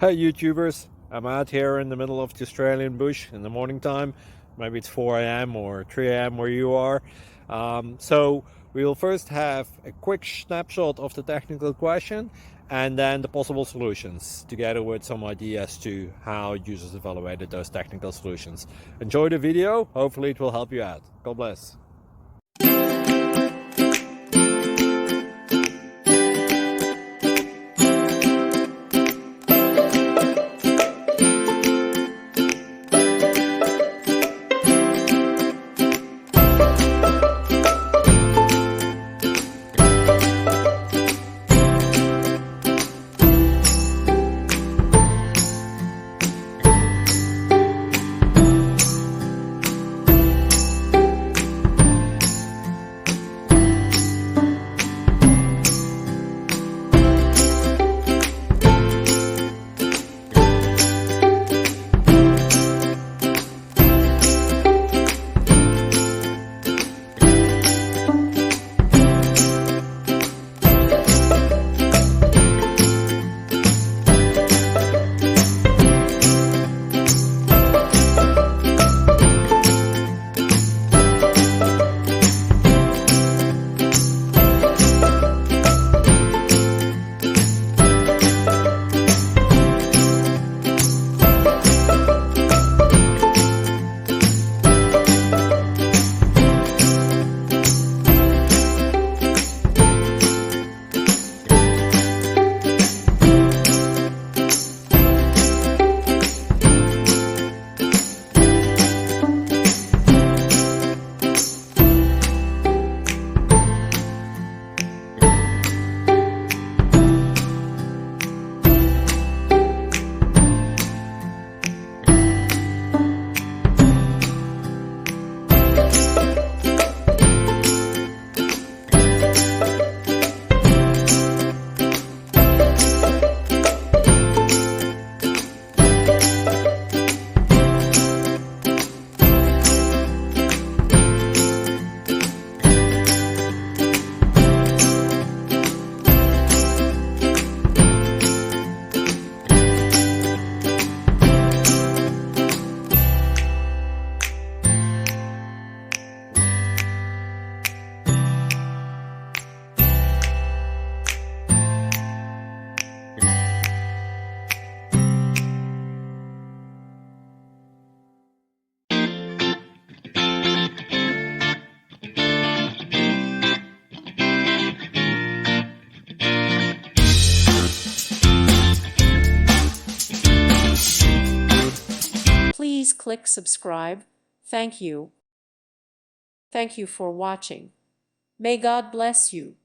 Hey YouTubers, I'm out here in the middle of the Australian bush in the morning time. Maybe it's 4 a.m. or 3 a.m. where you are. So we'll first have a quick snapshot of the technical question and then the possible solutions, together with some ideas to how users evaluated those technical solutions. Enjoy the video, hopefully it will help you out. God bless. Please click subscribe. Thank you. Thank you for watching. May God bless you.